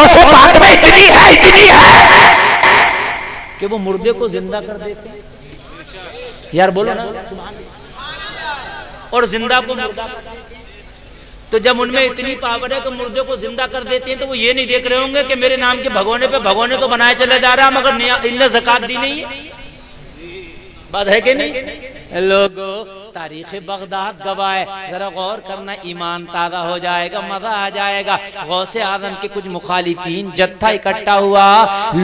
غوث پاک میں اتنی ہے کہ وہ مردے کو زندہ کر دیتے ہیں. یار بولو نا سبحان اللہ. اور زندہ کو مردہ کر دیتے ہیں. تو جب ان میں اتنی پاور ہے کہ مردے کو زندہ کر دیتے ہیں تو وہ یہ نہیں دیکھ رہے ہوں گے کہ میرے نام کے بھگونے پہ بھگونے تو بنائے چلے جا رہا مگر انہیں زکات دی نہیں ہے. بات ہے کہ نہیں؟ لوگو تاریخ بغداد گواہ ہے. ذرا غور کرنا, ایمان تازہ ہو جائے گا, مزہ آ جائے گا. غوث اعظم کے کچھ مخالفین جتھا اکٹھا ہوا.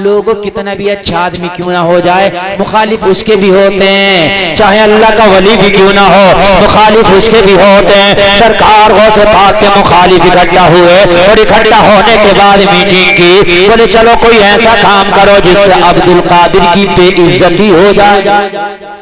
لوگوں کتنا بھی اچھا آدمی کیوں نہ ہو جائے, مخالف اس کے بھی ہوتے ہیں. چاہے اللہ کا ولی بھی کیوں نہ ہو, مخالف اس کے بھی ہوتے ہیں. سرکار غوث پاک کے مخالف اکٹھا ہوئے اور اکٹھا ہونے کے بعد میٹنگ کی. بولے چلو کوئی ایسا کام کرو جس سے عبد القادر کی بے عزتی ہو جائے.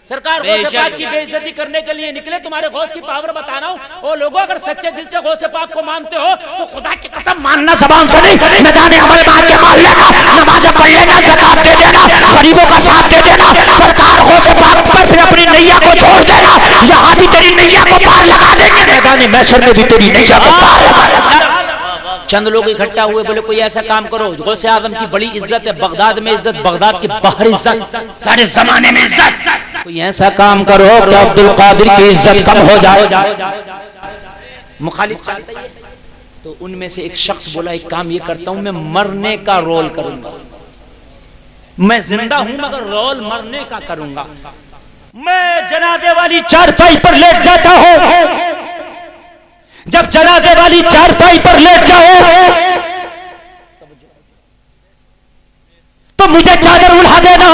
سرکار غوث پاک کی بے عزتی کرنے کے لیے نکلے. تمہارے غوث کی پاور بتانا ہوں. اور لوگوں اگر سچے دل سے غوث پاک کو مانتے ہو تو خدا کی قسم ماننا زبان سے نہیں, میدان عمل بات کے مان لینا, نماز پڑھ لینا, زکات دے دینا, غریبوں کا ساتھ دے دینا. سرکار غوث پاک پر پھر اپنی نیا کو چھوڑ دینا. یہاں بھی تیری نیا کو پار لگا دیں گے, میدان محشر میں بھی تیری نیا کو پار لگا دیں گے. چند لوگ اکٹھا ہوئے, بولے کوئی ایسا کام کرو. غوث اعظم کی بڑی عزت ہے, بغداد میں عزت, بغداد کے باہر عزت, سارے زمانے میں عزت. کوئی ایسا کام کرو کہ عبد القادر کی عزت کم ہو جائے. مخالف چاہتے ہیں. تو ان میں سے ایک شخص بولا ایک کام یہ کرتا ہوں, میں مرنے کا رول کروں گا. میں زندہ ہوں مگر رول مرنے کا کروں گا. میں جنازے والی چارپائی پر لیٹ جاتا ہوں. جب جنازے والی چارپائی پر لیٹ جاؤ تو مجھے چادر اڑا دینا.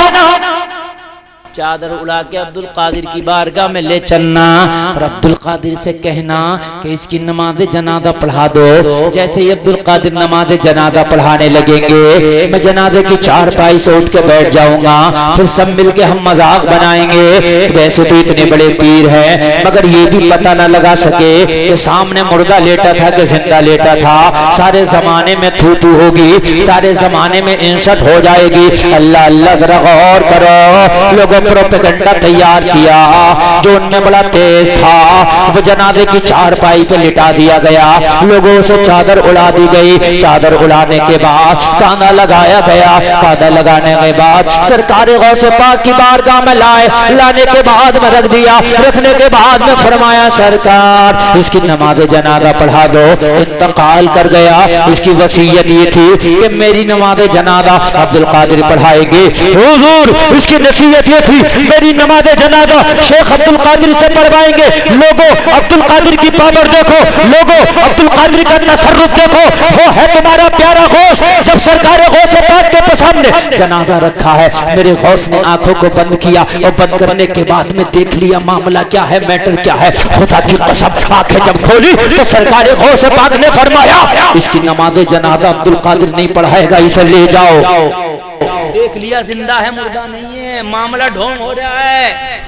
چادر اڑا کے عبد القادر کی بارگاہ میں لے چلنا اور عبد القادر سے کہنا کہ اس کی نماز جنازہ پڑھا دو. جیسے ہی عبد القادر نماز جنازہ پڑھانے لگیں گے, میں جنازے کی چارپائی سے اٹھ کے بیٹھ جاؤں گا. پھر سب مل کے ہم مذاق بنائیں گے کہ ویسے تو اتنے بڑے پیر ہیں مگر یہ بھی پتہ نہ لگا سکے کہ سامنے مردہ لیٹا تھا کہ زندہ لیٹا تھا. سارے زمانے میں تھو تھو ہوگی, سارے زمانے میں انشٹ ہو جائے گی. اللہ اللہ ذرا غور کرو. لوگوں پروپیگنڈا تیار کیا جو ان میں بڑا تیز تھا. وہ جنازے کی چارپائی پہ لٹا دیا گیا. لوگوں سے چادر اڑا دی گئی. چادر اڑانے کے بعد کاندھا لگایا گیا. کاندھا لگانے کے بعد سرکار غوث پاک کی بارگاہ میں لائے. لانے کے بعد میں رکھ دیا. رکھنے کے بعد میں فرمایا سرکار اس کی نماز جنازہ پڑھا دو. انتقال کر گیا. اس کی وصیت یہ تھی کہ میری نماز جنازہ عبد القادر پڑھائے گے. حضور اس کی نصیحت یہ تھی میری نماز جنازہ شیخ عبد القادر سے پڑھوائیں گے. لوگوں عبد القادر کی پاور دیکھو, لوگوں عبد القادر کا تصرف دیکھو. وہ ہے تمہارا پیارا غوث. جب سرکار غوث پاک کے سامنے جنازہ رکھا ہے, میرے غوث نے آنکھوں کو بند کیا اور بند کرنے کے بعد میں دیکھ لیا معاملہ کیا ہے, میٹر کیا ہے. خدا کی قسم آنکھیں جب کھولی تو سرکار غوث پاک نے فرمایا اس کی نماز جنازہ عبد القادر نہیں پڑھائے گا, اسے لے جاؤ. دیکھ لیا زندہ ہے مردہ نہیں ہے, معاملہ ڈھونگ ہو رہا ہے.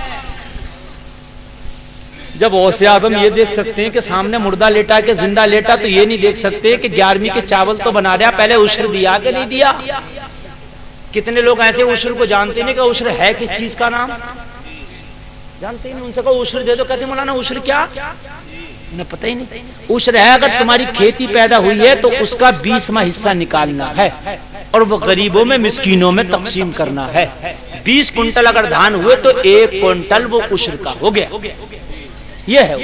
جب غوث اعظم یہ دیکھ سکتے ہیں کہ سامنے مردہ لیٹا کہ زندہ لیٹا, تو یہ نہیں دیکھ سکتے کہ 11ویں کے چاول تو بنا رہا, پہلے عشر دیا کہ نہیں دیا. کتنے لوگ ایسے عشر کو جانتے نہیں کہ عشر ہے کس چیز کا نام جانتے نہیں. ان سے کہو عشر دے دو, کہتے مولانا عشر کیا, انہیں پتہ ہی نہیں. عشر ہے اگر تمہاری کھیتی پیدا ہوئی ہے تو اس کا 20واں حصہ نکالنا ہے اور وہ غریبوں میں مسکینوں میں تقسیم کرنا ہے. 20 کنٹل اگر دھان ہوئے تو 1 کنٹل وہ عشر کا ہو گیا. یہ ہے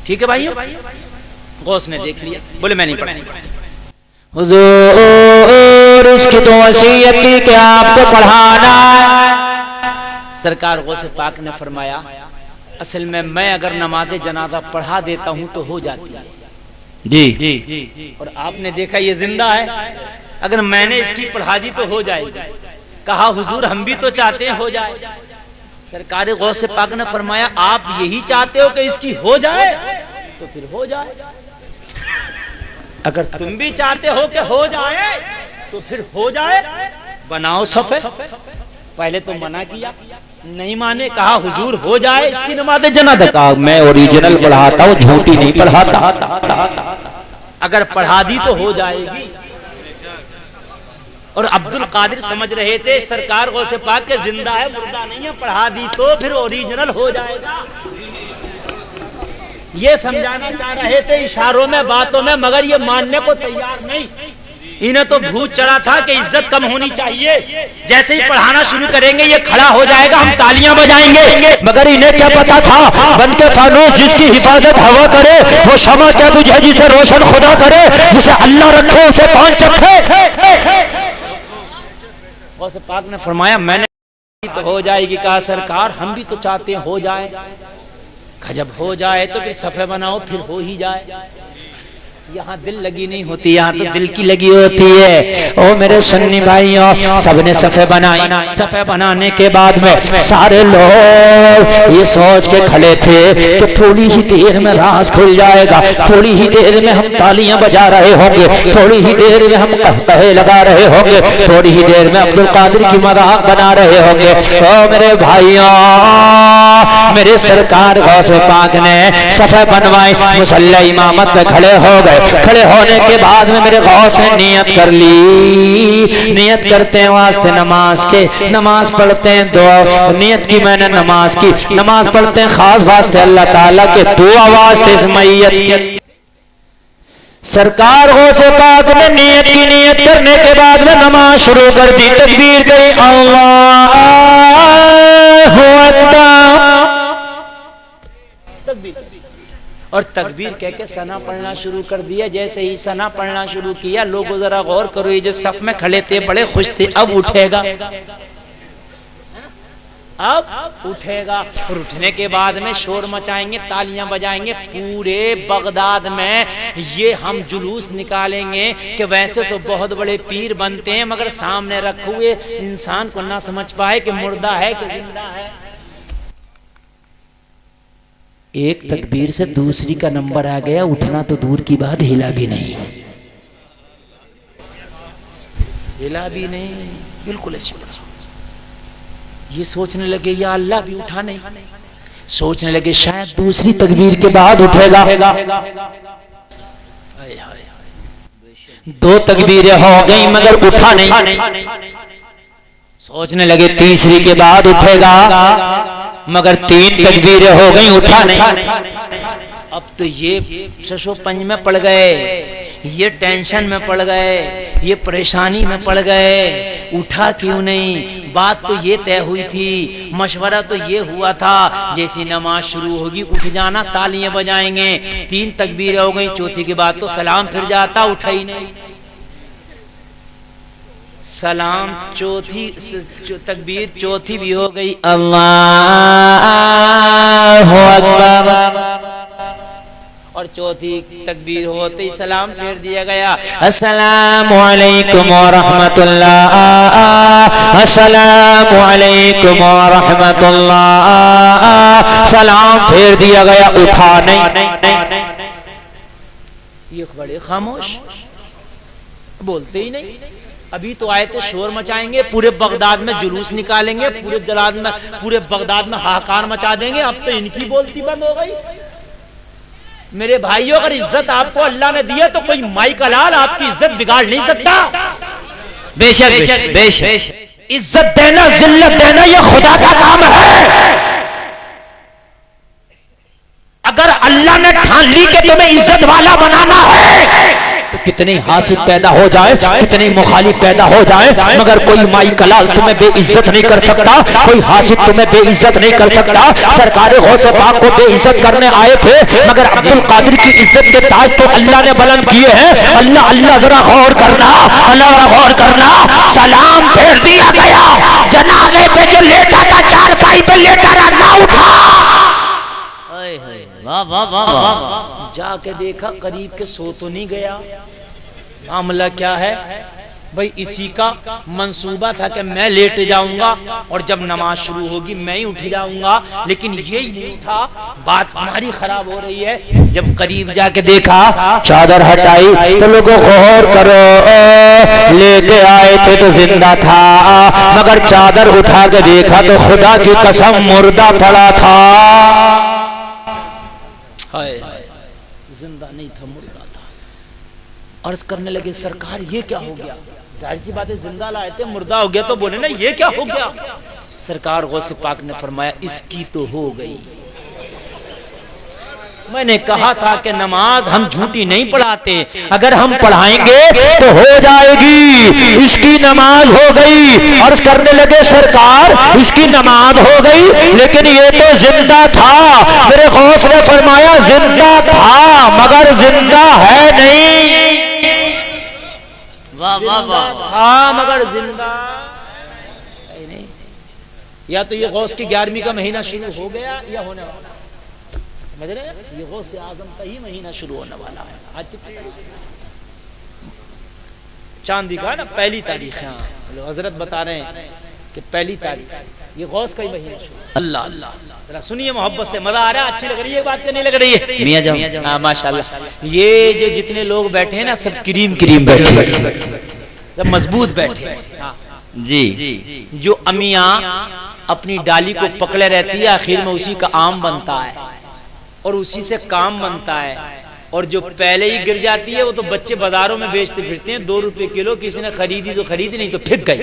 ٹھیک ہے بھائیو. غوث نے دیکھ لیا, بولے میں نہیں پڑھا. حضور اس کی تو وصیت تھی کہ آپ کو پڑھانا. سرکار غوث پاک نے فرمایا اصل میں اگر نماز جنازہ پڑھا دیتا ہوں تو ہو جاتی ہے جی, اور آپ نے دیکھا یہ زندہ ہے, اگر میں نے اس کی پڑھا دی تو ہو جائے گی. کہا حضور ہم بھی تو چاہتے ہیں ہو جائے. سرکار غوث پاک نے فرمایا آپ یہی چاہتے ہو کہ اس کی ہو جائے تو پھر ہو جائے. اگر تم بھی چاہتے ہو کہ ہو جائے تو پھر ہو جائے. بناؤ صفے. پہلے تو منع کیا, نہیں مانے. کہا حضور ہو جائے اس کی نماز جنازہ. کہا میں اوریجنل پڑھاتا ہوں, جھوٹی نہیں پڑھاتا. اگر پڑھا دی تو ہو جائے گی. اور عبد القادر سمجھ رہے تھے سرکار غوث پاک کے زندہ ہے مردہ نہیں ہے, پڑھا دی تو پھر اوریجنل ہو جائے گا. یہ سمجھانا چاہ رہے تھے اشاروں میں باتوں میں، مگر یہ ماننے کو تیار نہیں۔ انہیں تو بھوت چڑھا تھا کہ عزت کم ہونی چاہیے، جیسے ہی پڑھانا شروع کریں گے یہ کھڑا ہو جائے گا، ہم تالیاں بجائیں گے، مگر انہیں کیا پتا تھا بن کے فانوس جس کی حفاظت ہوا کرے وہ شمع کیا بجھے جسے روشن خدا کرے، جسے اللہ رکھے اسے کون چکھے۔ غوث پاک نے فرمایا میں نے تو ہو جائے گی، کہا سرکار ہم بھی تو چاہتے ہیں ہو جائے، کہا جب ہو جائے تو پھر صفحے بناؤ، پھر ہو ہی جائے۔ یہاں دل لگی نہیں ہوتی، یہاں تو دل کی لگی ہوتی ہے۔ او میرے سنی بھائیوں، سب نے صفحے بنائی، صفحے بنانے کے بعد میں سارے لوگ یہ سوچ کے کھڑے تھے کہ تھوڑی ہی دیر میں راز کھل جائے گا، تھوڑی ہی دیر میں ہم تالیاں بجا رہے ہوں گے، تھوڑی ہی دیر میں ہم قہقہے لگا رہے ہوں گے، تھوڑی ہی دیر میں عبدالقادر کی مذاق بنا رہے ہوں گے۔ او میرے بھائیوں، میرے سرکار غوث پاک نے صفحے بنوائی، مصلی امامت پہ کھڑے ہو گئے۔ کھڑے ہونے کے بعد میں میرے غوث نے نیت کر لی، نیت کرتے ہیں واسطے نماز کے، نماز پڑھتے ہیں دعا، نیت کی میں نے نماز کی، نماز پڑھتے ہیں خاص واسطے اللہ تعالیٰ کے، دعا واسطے اس میت کی۔ سرکار غوث پاک نے نیت کی، نیت کرنے کے بعد میں نماز شروع کر دی، تکبیر گئی اللہ اکبر، اور تکبیر کہہ کے ثنا پڑھنا شروع کر دیا۔ جیسے ہی ثنا پڑھنا شروع کیا، لوگوں ذرا غور کرو، یہ جو صف میں کھڑے تھے بڑے خوش تھے، اب اٹھے گا، اب اٹھے گا، اور اٹھنے کے بعد میں شور مچائیں گے، تالیاں بجائیں گے، پورے بغداد میں یہ ہم جلوس نکالیں گے کہ ویسے تو بہت بڑے پیر بنتے ہیں مگر سامنے رکھے ہوئے انسان کو نہ سمجھ پائے کہ مردہ ہے کہ زندہ ہے۔ ایک تکبیر سے دوسری کا نمبر آ گیا، اٹھنا تو دور کی بات، ہلا بھی نہیں، ہلا بھی نہیں، بالکل ایسی بات۔ یہ سوچنے لگے یا اللہ بھی اٹھا نہیں، سوچنے لگے شاید دوسری تکبیر کے بعد اٹھے گا، دو تکبیریں ہو گئی مگر اٹھا نہیں، سوچنے لگے تیسری کے بعد اٹھے گا مگر تین تکبیریں ہو گئی، اٹھا نہیں۔ اب تو یہ ششو پنج میں پڑ گئے، یہ ٹینشن میں پڑ گئے، یہ پریشانی میں پڑ گئے، اٹھا کیوں نہیں؟ بات تو یہ طے ہوئی تھی، مشورہ تو یہ ہوا تھا جیسی نماز شروع ہوگی اٹھ جانا، تالیاں بجائیں گے، تین تکبیریں ہو گئی، چوتھی کے بعد تو سلام پھر جاتا، اٹھا ہی نہیں۔ سلام چوتھی تکبیر چوتھی بھی ہو گئی، اللہ اکبر، اور چوتھی تکبیر ہوتے ہی سلام پھیر دیا گیا، السلام علیکم ورحمت اللہ، السلام علیکم ورحمت اللہ، سلام پھیر دیا گیا، اٹھا نہیں۔ یہ بڑے خاموش، بولتے ہی نہیں۔ ابھی تو آئے تھے شور مچائیں گے، پورے بغداد میں جلوس نکالیں گے، پورے بغداد میں ہاکار مچا دیں گے، اب تو ان کی بولتی بند ہو گئی۔ میرے بھائیوں، اگر عزت آپ کو اللہ نے دی ہے تو کوئی مائی کا لال آپ کی عزت بگاڑ نہیں سکتا۔ بے شک بے شک عزت دینا، ذلت دینا یہ خدا کا کام ہے۔ اگر اللہ نے ٹھان لی کہ تمہیں عزت والا بنانا ہے تو کتنی حاسد پیدا ہو جائے، کتنی مخالف پیدا ہو جائے، مگر کوئی مائی کلال تمہیں بے عزت نہیں کر سکتا، کوئی حاسد تمہیں بے عزت نہیں کر سکتا۔ سرکار غوث پاک کو بے عزت کرنے آئے تھے مگر عبدالقادر کی عزت کے تاج تو اللہ نے بلند کیے ہیں۔ اللہ ذرا غور کرنا، اللہ ذرا غور کرنا، سلام پھیر دیا گیا، جنازے پہ جو لیٹا تھا چارپائی پہ لیٹا رہا، نہ اٹھا۔ جا کے دیکھا قریب کے سو تو نہیں گیا، معاملہ کیا ہے بھئی؟ اسی کا منصوبہ تھا کہ میں لیٹ جاؤں گا اور جب نماز شروع ہوگی میں ہی اٹھ جاؤں گا، لیکن یہی نہیں تھا، بات ہماری خراب ہو رہی ہے۔ جب قریب جا کے دیکھا، چادر ہٹائی تو لوگوں غور کرو، لے کے آئے تھے تو زندہ تھا مگر چادر اٹھا کے دیکھا تو خدا کی قسم مردہ پڑا تھا، زندہ نہیں تھا، مردہ تھا۔ عرض کرنے لگے سرکار یہ کیا ہو گیا؟ ظاہر سی بات ہے زندہ لائے تھے، مردہ ہو گیا تو بولے نا یہ کیا ہو گیا؟ سرکار غوث پاک نے فرمایا اس کی تو ہو گئی، میں نے کہا تھا کہ نماز ہم جھوٹی نہیں پڑھاتے، اگر ہم پڑھائیں گے تو ہو جائے گی۔ اس کی نماز ہو گئی، عرض کرنے لگے سرکار اس کی نماز ہو گئی لیکن یہ تو زندہ تھا۔ میرے غوث نے فرمایا زندہ تھا مگر زندہ ہے نہیں، ہاں مگر زندہ ہے نہیں۔ یا تو یہ غوث کی 11ویں کا مہینہ شروع ہو گیا یا ہونے والا، یہ غوث اعظم کا ہی مہینہ شروع ہونے والا ہے۔ آج کتنی تاریخ ہے؟ چاندی کا نا پہلی تاریخ ہے، حضرت بتا رہے ہیں کہ پہلی تاریخ یہ غوث کا ہی مہینہ شروع۔ اللہ اللہ ذرا سنیے محبت سے، مزہ آ رہا ہے، اچھی لگ رہی ہے بات کہ نہیں لگ رہی ہے؟ میاں جان ہاں ماشاءاللہ، یہ جو جتنے لوگ بیٹھے ہیں نا سب کریم کریم بیٹھے ہیں، سب مضبوط بیٹھے ہیں جی۔ جو امیاں اپنی ڈالی کو پکڑے رہتی ہے آخر میں اسی کا آم بنتا ہے اور اسی سے کام بنتا ہے، اور جو پہلے ہی گر جاتی ہے وہ تو بچے بازاروں میں بیچتے پھرتے ہیں 2 روپے کلو، کسی نے خریدی تو خریدی نہیں تو پھک گئی۔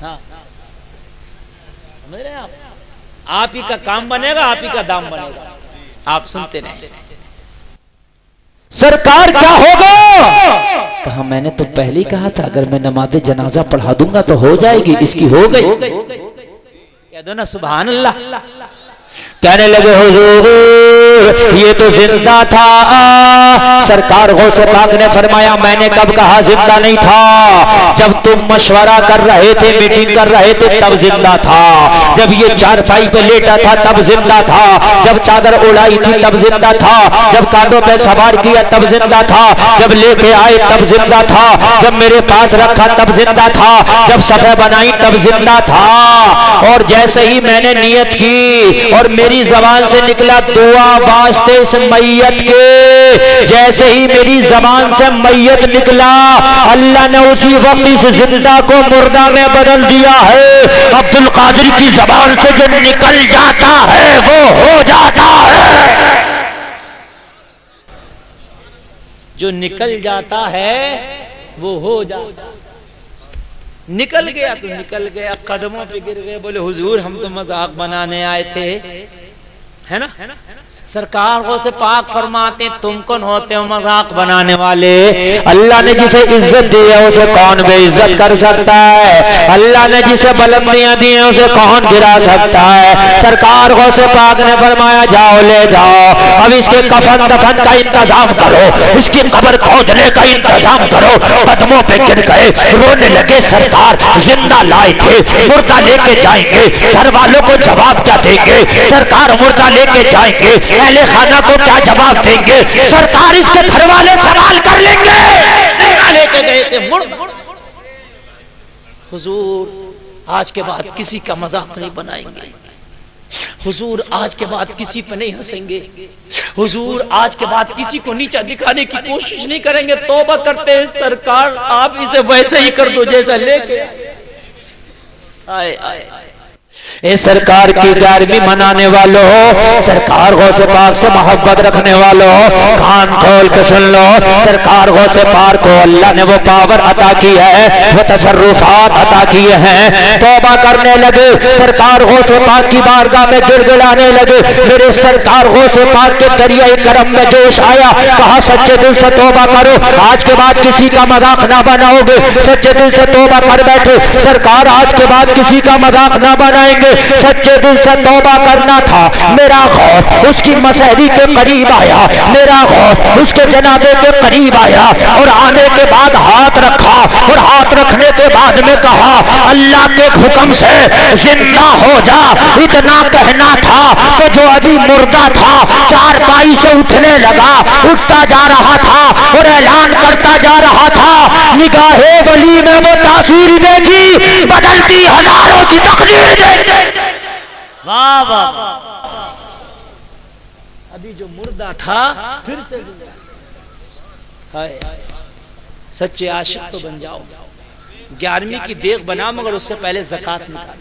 ہاں سمجھ رہے ہیں آپ ہی کا کام بنے گا، آپ ہی کا دام بنے گا۔ آپ سنتے رہیں سرکار کیا ہوگا؟ کہا میں نے تو پہلے ہی کہا تھا اگر میں نماز جنازہ پڑھا دوں گا تو ہو جائے گی، اس کی ہو گئی۔ کہہ دو نا سبحان اللہ۔ کہنے لگے حضور یہ تو زندہ تھا۔ سرکار غوث پاک نے فرمایا میں نے کب کہا زندہ نہیں تھا؟ جب تم مشورہ کر رہے تھے، میٹنگ کر رہے تھے تب زندہ تھا، جب یہ چارپائی پہ لیٹا تھا تب زندہ تھا، جب چادر اڑائی تھی تب زندہ تھا، جب کاندھوں پہ سوار کیا تب زندہ تھا، جب لے کے آئے تب زندہ تھا، جب میرے پاس رکھا تب زندہ تھا، جب صفحہ بنائی تب زندہ تھا۔ اور جیسے ہی میں نے نیت کی اور میری زبان سے نکلا دعا واسطے اس میت کے، جیسے ہی میری زبان سے میت نکلا اللہ نے اسی وقت اس زندہ کو مردہ میں بدل دیا ہے۔ عبد القادر کی زبان سے جو نکل جاتا ہے وہ ہو جاتا ہے، جو نکل جاتا ہے وہ ہو جاتا ہے۔ نکل گیا تو نکل گیا، قدموں پہ گر گئے، بولے حضور ہم تو مذاق بنانے آئے تھے، ہے نا؟ سرکار غوث پاک فرماتے تم کون ہوتے ہو مذاق بنانے والے؟ اللہ نے جسے عزت دی ہے اسے کون بے عزت کر سکتا ہے؟ اللہ نے جسے بلندیاں دی ہیں اسے کون گرا سکتا ہے؟ سرکار غوث پاک نے فرمایا جاؤ لے جاؤ، اب اس کے کفن دفن کا انتظام کرو، اس کی قبر کھودنے کا انتظام کرو۔ قدموں پہ گر گئے، رونے لگے۔ سرکار زندہ لائے تھے، مردہ لے کے جائیں گے، گھر والوں کو جواب کیا دیں گے؟ سرکار مردہ لے کے جائیں گے، اہل خانہ کو کیا جواب دیں گے؟ سرکار اس کے گھر والے سوال کر لیں گے۔ لے کے گئے تھے حضور آج کے بعد کسی کا مذاق نہیں بنائیں گے، حضور آج کے بعد کسی پہ نہیں ہنسیں گے، حضور آج کے بعد کسی کو نیچا دکھانے کی کوشش نہیں کریں گے، توبہ کرتے ہیں سرکار آپ اسے ویسے ہی کر دو جیسا لے کے آئے آئے۔ اے سرکار کی 11ویں منانے والوں، سرکار غوث پاک سے محبت رکھنے والوں، کان کھول کے سن لو، سرکار غوث پاک کو اللہ نے وہ پاور عطا کی ہے، وہ تصرفات عطا کیے ہیں۔ توبہ کرنے لگے، سرکار غوث پاک کی بارگاہ میں گر گڑانے لگے۔ میرے سرکار غوث پاک کے دریائے کرم میں جوش آیا، کہا سچے دل سے توبہ کرو، آج کے بعد کسی کا مذاق نہ بناؤ گے۔ سچے دل سے توبہ کر بیٹھے، سرکار آج کے بعد کسی کا مذاق نہ بنائیں گے۔ سچے دل سے توبہ کرنا تھا۔ میرا غوث اس کی مسحری کے قریب آیا، میرا غوث اس کے جنازے کے قریب آیا اور آنے کے بعد ہاتھ رکھا، اور ہاتھ رکھنے کے بعد میں کہا اللہ کے حکم سے زندہ ہو جا۔ اتنا کہنا تھا کہ جو ابھی مردہ تھا چارپائی سے اٹھنے لگا، اٹھتا جا رہا تھا اور اعلان کرتا جا رہا تھا، نگاہ ولی میں وہ تاثیر دیکھی بدلتی ہزاروں کی تقدیر دیکھی۔ واہ واہ، ابھی جو مردہ تھا پھر سے سچے عاشق تو بن جاؤ، 11ویں کی دیغ بنا مگر اس سے پہلے زکات نکال۔